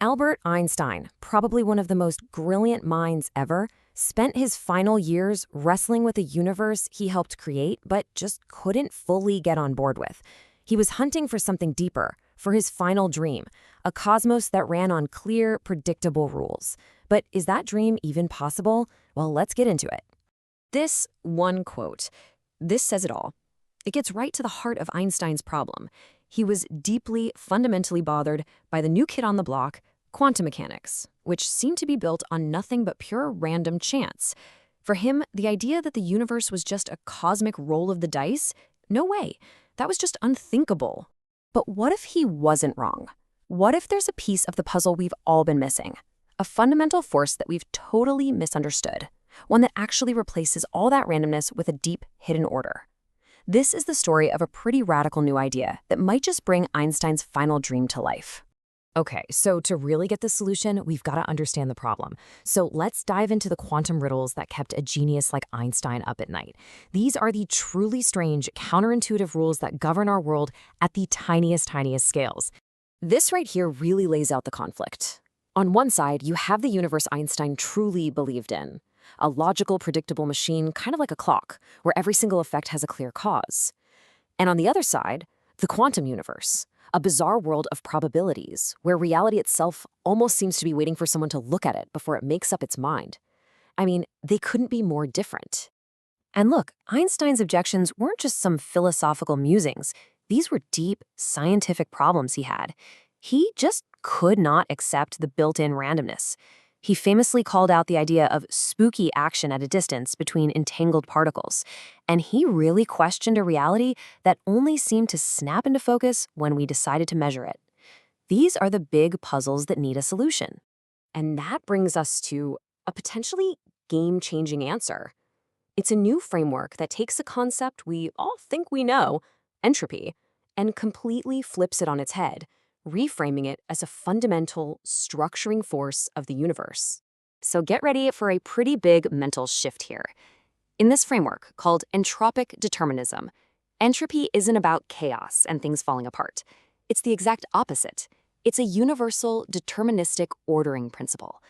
Albert Einstein, probably one of the most brilliant minds ever, spent his final years wrestling with a universe he helped create but just couldn't fully get on board with. He was hunting for something deeper, for his final dream, a cosmos that ran on clear, predictable rules. But is that dream even possible? Well, let's get into it. This one quote, this says it all. It gets right to the heart of Einstein's problem. He was deeply, fundamentally bothered by the new kid on the block, quantum mechanics, which seemed to be built on nothing but pure random chance. For him, the idea that the universe was just a cosmic roll of the dice? No way. That was just unthinkable. But what if he wasn't wrong? What if there's a piece of the puzzle we've all been missing? A fundamental force that we've totally misunderstood. One that actually replaces all that randomness with a deep, hidden order. This is the story of a pretty radical new idea that might just bring Einstein's final dream to life. Okay, so to really get the solution, we've got to understand the problem. So let's dive into the quantum riddles that kept a genius like Einstein up at night. These are the truly strange, counterintuitive rules that govern our world at the tiniest scales. This right here really lays out the conflict. On one side, you have the universe Einstein truly believed in. A logical, predictable machine, kind of like a clock, where every single effect has a clear cause. And on the other side, the quantum universe, a bizarre world of probabilities, where reality itself almost seems to be waiting for someone to look at it before it makes up its mind. I mean, they couldn't be more different. And look, Einstein's objections weren't just some philosophical musings. These were deep, scientific problems he had. He just could not accept the built-in randomness. He famously called out the idea of spooky action at a distance between entangled particles, and he really questioned a reality that only seemed to snap into focus when we decided to measure it. These are the big puzzles that need a solution. And that brings us to a potentially game-changing answer. It's a new framework that takes a concept we all think we know, entropy, and completely flips it on its head, reframing it as a fundamental, structuring force of the universe. So get ready for a pretty big mental shift here. In this framework, called entropic determinism, entropy isn't about chaos and things falling apart. It's the exact opposite. It's a universal, deterministic ordering principle.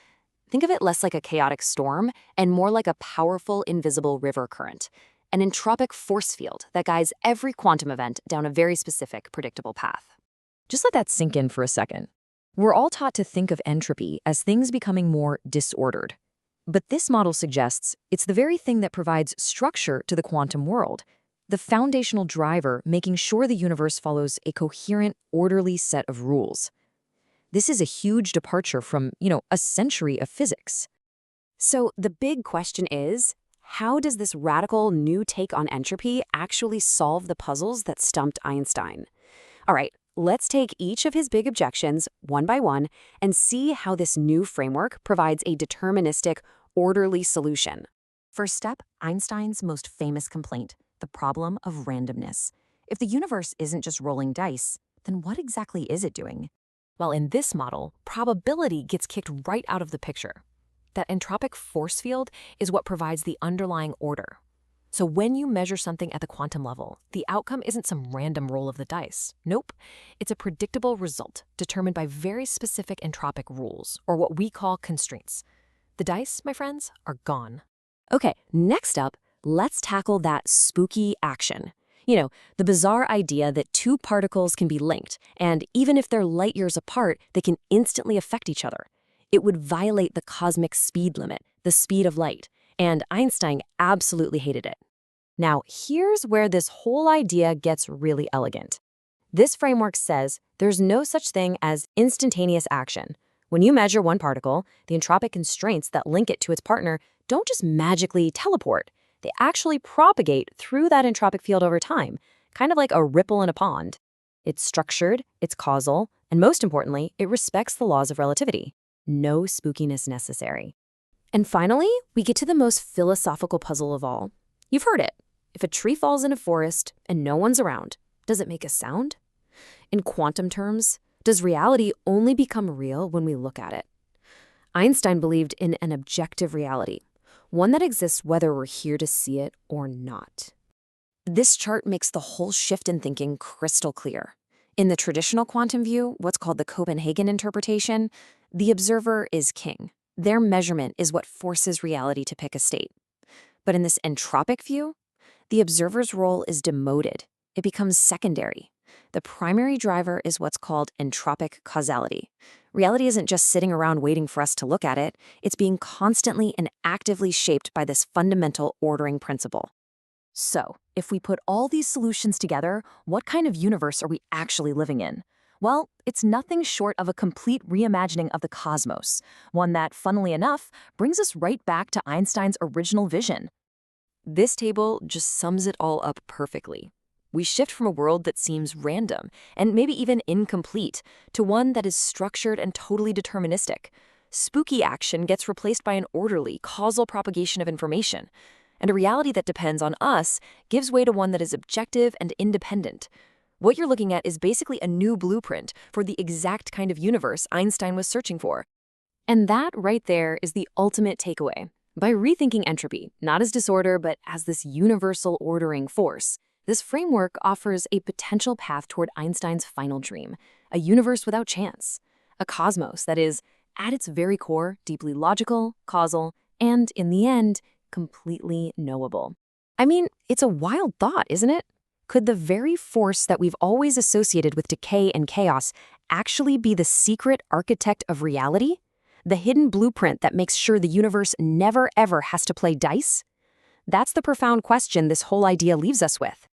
Think of it less like a chaotic storm and more like a powerful, invisible river current, an entropic force field that guides every quantum event down a very specific, predictable path. Just let that sink in for a second. We're all taught to think of entropy as things becoming more disordered. But this model suggests it's the very thing that provides structure to the quantum world, the foundational driver making sure the universe follows a coherent, orderly set of rules. This is a huge departure from, a century of physics. So the big question is, how does this radical new take on entropy actually solve the puzzles that stumped Einstein? All right. Let's take each of his big objections one by one and see how this new framework provides a deterministic, orderly solution. First step, Einstein's most famous complaint, the problem of randomness. If the universe isn't just rolling dice, then what exactly is it doing? Well, in this model, probability gets kicked right out of the picture. That entropic force field is what provides the underlying order. So when you measure something at the quantum level, the outcome isn't some random roll of the dice. Nope. It's a predictable result determined by very specific entropic rules, or what we call constraints. The dice, my friends, are gone. Okay, next up, let's tackle that spooky action. The bizarre idea that two particles can be linked, and even if they're light years apart, they can instantly affect each other. It would violate the cosmic speed limit, the speed of light. And Einstein absolutely hated it. Now, here's where this whole idea gets really elegant. This framework says there's no such thing as instantaneous action. When you measure one particle, the entropic constraints that link it to its partner don't just magically teleport. They actually propagate through that entropic field over time, kind of like a ripple in a pond. It's structured, it's causal, and most importantly, it respects the laws of relativity. No spookiness necessary. And finally, we get to the most philosophical puzzle of all. You've heard it. If a tree falls in a forest and no one's around, does it make a sound? In quantum terms, does reality only become real when we look at it? Einstein believed in an objective reality, one that exists whether we're here to see it or not. This chart makes the whole shift in thinking crystal clear. In the traditional quantum view, what's called the Copenhagen interpretation, the observer is king. Their measurement is what forces reality to pick a state. But in this entropic view, the observer's role is demoted. It becomes secondary. The primary driver is what's called entropic causality. Reality isn't just sitting around waiting for us to look at it, it's being constantly and actively shaped by this fundamental ordering principle. So, if we put all these solutions together, what kind of universe are we actually living in? Well, it's nothing short of a complete reimagining of the cosmos, one that, funnily enough, brings us right back to Einstein's original vision. This table just sums it all up perfectly. We shift from a world that seems random, and maybe even incomplete, to one that is structured and totally deterministic. Spooky action gets replaced by an orderly, causal propagation of information. And a reality that depends on us gives way to one that is objective and independent. What you're looking at is basically a new blueprint for the exact kind of universe Einstein was searching for. And that right there is the ultimate takeaway. By rethinking entropy, not as disorder, but as this universal ordering force, this framework offers a potential path toward Einstein's final dream, a universe without chance, a cosmos that is, at its very core, deeply logical, causal, and, in the end, completely knowable. I mean, it's a wild thought, isn't it? Could the very force that we've always associated with decay and chaos actually be the secret architect of reality? The hidden blueprint that makes sure the universe never ever has to play dice? That's the profound question this whole idea leaves us with.